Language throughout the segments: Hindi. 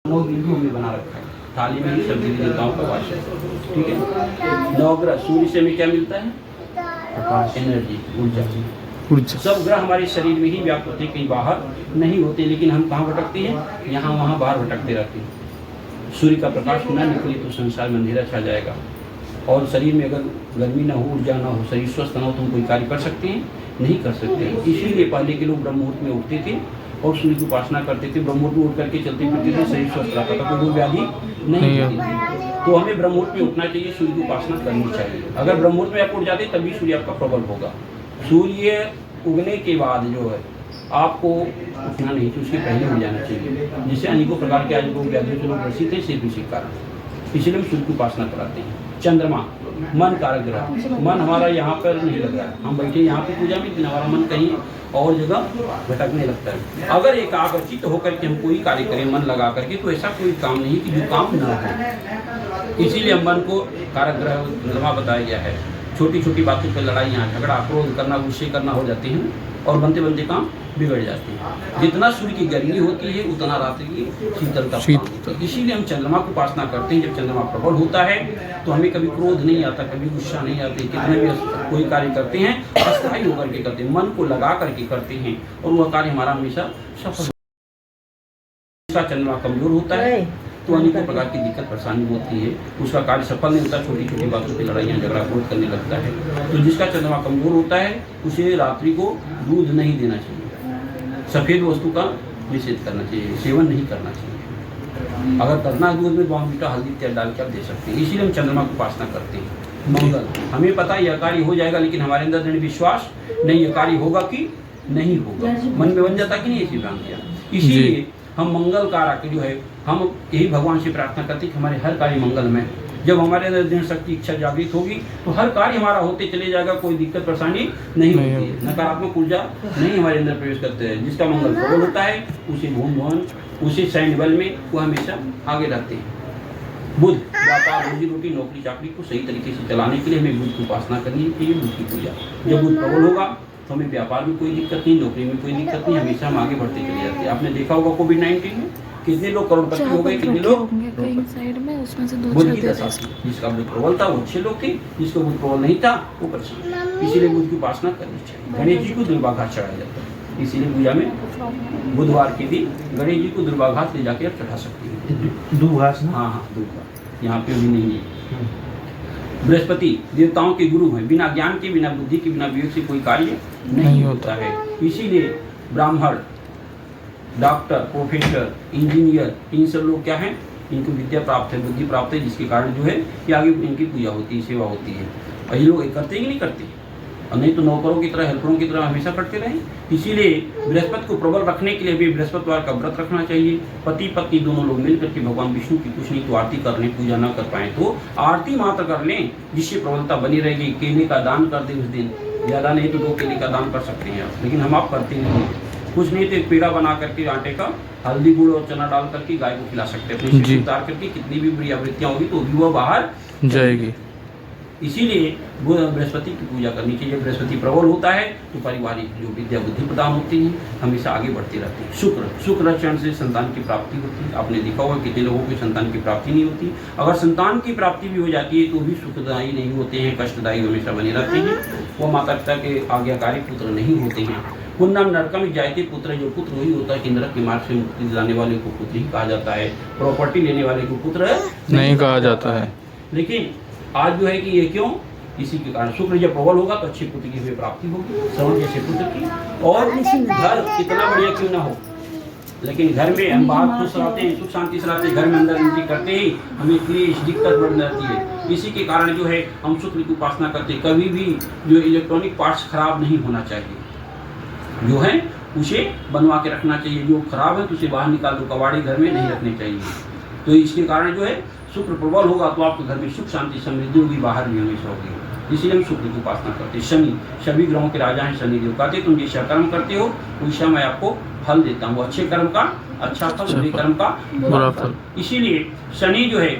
9 बिंदु हमने बना रखा है, थाली में ही सभी देवताओं का वास है। ठीक है। नवग्रह, सूर्य से हमें क्या मिलता है? प्रकाश, एनर्जी, ऊर्जा। सब ग्रह हमारे शरीर में ही व्याप्त होते हैं, कहीं बाहर नहीं होते, लेकिन हम कहाँ भटकते हैं? यहाँ वहाँ बाहर भटकते रहते हैं। सूर्य का प्रकाश न निकले तो संसार में अंधेरा छा जाएगा। और शरीर में अगर गर्मी ना हो, ऊर्जा ना हो, शरीर स्वस्थ ना हो तो हम कोई कार्य कर सकते हैं? नहीं कर सकते हैं। इसीलिए पहले के लोग ब्रह्म मुहूर्त में उठते थे और सूर्य की उपासना करते थे। ब्रह्म मुहूर्त में उठ करके चलते फिरते थे, शरीर स्वस्थ रहता था, कोई रोग व्याधि नहीं होती थी। तो हमें ब्रह्म मुहूर्त में उठना चाहिए, सूर्य की उपासना करनी चाहिए। अगर ब्रह्म मुहूर्त में आप उठ जाते तभी सूर्य आपका प्रबल होगा। सूर्य उगने के बाद जो है आपको उठना नहीं तो उसके पहले उठ जाना चाहिए, जिससे अनेकों प्रकार के आज रोग व्याधियों से लोग ग्रसित हैं, सिर्फ इसी कारण। इसलिए हम सूर्य की उपासना कराते हैं। चंद्रमा, मन कारक ग्रह। मन हमारा यहाँ पर नहीं लग रहा है, हम बैठे यहाँ पे पूजा में, लेकिन हमारा मन कहीं और जगह भटकने लगता है। अगर एकाग्रचित होकर के हम कोई कार्य करें मन लगा करके, तो ऐसा कोई काम नहीं कि जो काम ना हो। इसीलिए हम मन को कारक ग्रह चंद्रमा बताया गया है। छोटी छोटी बातों पर लड़ाइयाँ, झगड़ा, क्रोध करना, गुस्से करना हो जाते हैं और बनते बनते काम बिगड़ जाते हैं। जितना सूर्य की गर्मी होती है उतना रात्रि की शीतलता होती है। इसीलिए हम चंद्रमा को उपासना करते हैं। जब चंद्रमा प्रबल होता है तो हमें कभी क्रोध नहीं आता, कभी गुस्सा नहीं आता। कितने भी कोई कार्य करते हैं अस्थायी होकर के करते हैं, मन को लगा करके करते हैं और वह कार्य हमारा हमेशा सफल। इसका चंद्रमा कमजोर होता है तो अनेकों प्रकार की दिक्कत परेशानी होती है, उसका कार्य सफल नहीं होता, छोटी छोटी बातों पर लड़ाइयाँ झगड़ा क्रोध करने लगता है। तो जिसका चंद्रमा कमजोर होता है उसे रात्रि को दूध नहीं देना चाहिए, सफ़ेद वस्तु का निषेध करना चाहिए, सेवन नहीं करना चाहिए। अगर करना है दूध में बॉर्नवीटा हल्दी तेल डाल के आप दे सकते हैं। इसीलिए हम चंद्रमा की उपासना करते हैं। मंगल, हमें पता है यह कार्य हो जाएगा, लेकिन हमारे अंदर दृढ़ विश्वास नहीं, यह कार्य होगा कि नहीं होगा, मन में बन जाता कि नहीं ऐसी भ्रांतियाँ। इसीलिए हम मंगल कारक जो है, हम यही भगवान से प्रार्थना करते हैं कि हमारे हर कार्य मंगलमय। जब हमारे अंदर दृढ़ शक्ति इच्छा जागृत होगी तो हर कार्य हमारा होते चले जाएगा, कोई दिक्कत परेशानी नहीं होती है, नकारात्मक ऊर्जा नहीं हमारे अंदर प्रवेश करते हैं। जिसका मंगल प्रबल होता है उसे भूम भवन, उसे सैन्य बल में वो हमेशा आगे रहते हैं। बुध, व्यापार, रोजी रोटी, नौकरी चाकरी को सही तरीके से चलाने के लिए हमें बुध की उपासना करनी चाहिए, बुध की पूजा। जब बुध प्रबल होगा तो हमें व्यापार में कोई दिक्कत नहीं, नौकरी में कोई दिक्कत नहीं, हमेशा हम आगे बढ़ते चले जाते हैं। आपने देखा होगा कोविड-19 में कितने लोग करोड़पति हो गए, कितने लोग साइड में उसमें से बुध की दशा थी। जिसका बुध प्रबल था वो अच्छे लोग थे, जिसका बुध प्रबल नहीं था वो परेशान। इसीलिए बुध की उपासना करनी चाहिए। गणेश जी को दुर्वाघास चढ़ाया जाता है, इसीलिए पूजा में बुधवार के दिन गणेश जी को दुर्वाघास ले जाके आप चढ़ा सकते हैं। दूघास ना? हाँ, दुर्वाघास यहाँ पे भी नहीं है। बृहस्पति देवताओं के गुरु हैं, बिना ज्ञान के, बिना बुद्धि के, बिना विवेक से कोई कार्य नहीं होता है। इसीलिए ब्राह्मण, डॉक्टर, प्रोफेसर, इंजीनियर, इन सब लोग क्या हैं? इनको विद्या प्राप्त है, बुद्धि प्राप्त है, जिसके कारण जो है कि आगे इनकी पूजा होती है, सेवा होती है। और ये लोग करते कि नहीं करते, और नहीं तो नौकरों की तरह, हेल्परों की तरह हमेशा करते रहें। इसीलिए बृहस्पति को प्रबल रखने के लिए भी बृहस्पतिवार का व्रत रखना चाहिए। पति पत्नी दोनों लोग मिलकर के भगवान विष्णु की कुछ नहीं तो आरती कर लें, पूजा ना कर पाए तो आरती मात्र कर लें, जिससे प्रबलता बनी रहेगी। केले का दान कर दें उस दिन, ज़्यादा नहीं तो 2 केले का दान कर सकते हैं आप, लेकिन हम आप करते नहीं। कुछ नहीं तो एक पेड़ा बना करके आटे का हल्दी गुड़ और चना डाल करके गाय को खिला सकते हैं। अपने उतार करके कितनी भी बुरी आवृत्तियाँ होगी तो भी वो बाहर जाएगी। इसीलिए वो बृहस्पति की पूजा करनी चाहिए। बृहस्पति प्रबल होता है तो पारिवारिक जो विद्या बुद्धि प्रदान होती है, हमेशा आगे बढ़ती रहती है। शुक्र चरण से संतान की प्राप्ति होती है। आपने देखा होगा कितने लोगों की संतान की प्राप्ति नहीं होती। अगर संतान की प्राप्ति भी हो जाती है तो भी सुखदायी नहीं होते हैं, कष्टदायी हमेशा बने रहते हैं। वो माता पिता के आज्ञाकारी पुत्र नहीं होते हैं। पुण्यम नरकम जायते पुत्र, जो पुत्र वही होता है कि नरक के मार्ग से मुक्ति दिलाने वाले को पुत्र ही कहा जाता है, प्रॉपर्टी लेने वाले को पुत्र नहीं कहा जाता है। लेकिन आज जो है कि ये क्यों? इसी के कारण शुक्र जब प्रबल होगा तो अच्छे पुत्र की हमें प्राप्ति होगी, श्रवण जैसे पुत्र की। और घर कितना बढ़िया क्यों ना हो, लेकिन घर में हम बाहर खुश रहते हैं, सुख शांति से रहते हैं, घर में अंदर एंट्री करते ही हमें क्लेश दिक्कत बढ़ जाती है। इसी के कारण जो है हम शुक्र की उपासना करते हैं। कभी भी जो इलेक्ट्रॉनिक पार्ट्स खराब नहीं होना चाहिए, जो है उसे बनवा के रखना चाहिए। जो खराब है तो उसे बाहर निकाल दो, कबाड़ी घर में नहीं रखने चाहिए। तो इसके कारण जो है शुक्र प्रबल होगा तो आपके घर में सुख शांति समृद्धि होगी, बाहर भी हमेशा होगी। इसीलिए हम शुक्र की उपासना करते हैं। शनि, सभी ग्रहों के राजा हैं शनिदेव। कहते तुम जैसा कर्म करते हो वैसा मैं आपको फल देता हूँ, अच्छे कर्म का अच्छा फल, बुरे कर्म का बुरा फल। इसीलिए शनि जो है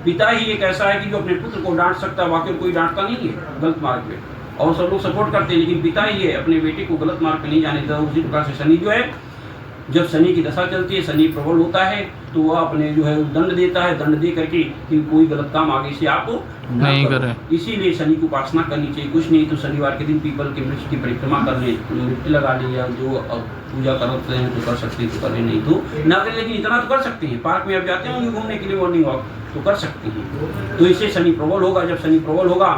पिता ही एक ऐसा है कि जो अपने पुत्र को डांट सकता है, बाकी कोई डांटता नहीं है गलत मार्ग पे, और सब लोग सपोर्ट करते हैं, लेकिन पिता ही है अपने बेटे को गलत मार्ग पे नहीं जाने देता। उसी प्रकार से शनि जो है, जब शनि की दशा चलती है, शनि प्रबल होता है तो वह अपने जो है दंड देता है, दंड दे करके कि कोई गलत काम आगे से आप नहीं करो। करें। इसीलिए शनि की उपासना करनी चाहिए। कुछ नहीं तो शनिवार के दिन पीपल के वृक्ष की परिक्रमा कर लें, मिट्टी लगा लें, या जो पूजा करते हैं तो कर सकते हैं तो करें, नहीं तो ना करें। लेकिन इतना तो कर सकते हैं, पार्क में आप जाते होंगे घूमने के लिए मॉर्निंग वॉक, तो कर सकते हैं। तो इससे शनि प्रबल होगा। जब शनि प्रबल होगा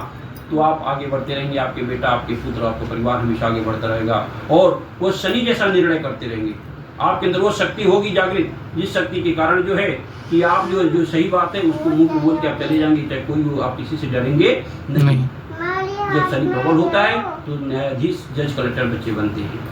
तो आप आगे बढ़ते रहेंगे, आपके बेटा, आपके पुत्र, आपका परिवार हमेशा आगे बढ़ता रहेगा और वो शनि जैसा निर्णय करते रहेंगे। आपके अंदर वो शक्ति होगी जागृत, जिस शक्ति के कारण जो है कि आप जो सही बात है उसको मुंह को बोल के आप चले जाएंगे, चाहे कोई आप किसी से डरेंगे नहीं। जब शनि प्रबल होता है तो न्यायाधीश, जज, कलेक्टर बच्चे बनते हैं।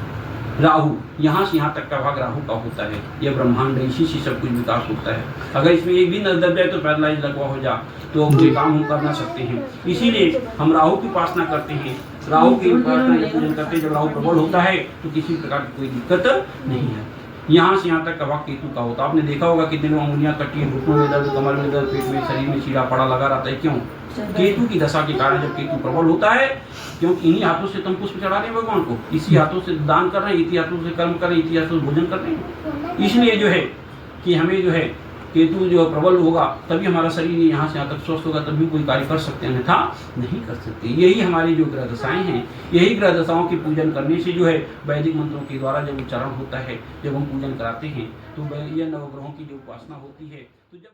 राहु, यहाँ से यहाँ तक का भाग राहु का होता है। यह ब्रह्मांड, इसी से सब कुछ विकास होता है। अगर इसमें एक भी न दब जाए तो पैरालाइज लगवा हो जा, तो कोई काम हम कर ना सकते हैं। इसीलिए हम राहु की उपासना करते हैं, राहु की उपासना जब पूजन करते हैं, जब राहु प्रबल होता है तो किसी प्रकार की कोई दिक्कत नहीं है। यहाँ से यहाँ तक का भाग केतु का होता है। आपने देखा होगा कि दिनों अंगुलियां कटी, घुटनों में दर्द, कमर में दर्द, पेट में, शरीर में चीरा पड़ा लगा रहता है। क्यों? केतु की दशा के कारण। जब केतु प्रबल होता है, क्योंकि इन्हीं हाथों से तुम पुष्प चढ़ा रहे हैं भगवान को, इसी हाथों से दान कर रहे हैं, इसी हाथों से कर्म कर रहे हैं, इसी हाथों से भोजन कर रहे हैं। इसलिए जो है कि हमें जो है केतु जो प्रबल होगा तभी हमारा शरीर यहाँ से यहाँ तक स्वस्थ होगा, तभी कोई कार्य कर सकते हैं, अन्यथा नहीं कर सकते। यही हमारी जो ग्रह दशाएं हैं, यही ग्रह दशाओं के पूजन करने से जो है वैदिक मंत्रों के द्वारा जब उच्चारण होता है, जब हम पूजन कराते हैं तो यह नवग्रहों की जो उपासना होती है, तो जब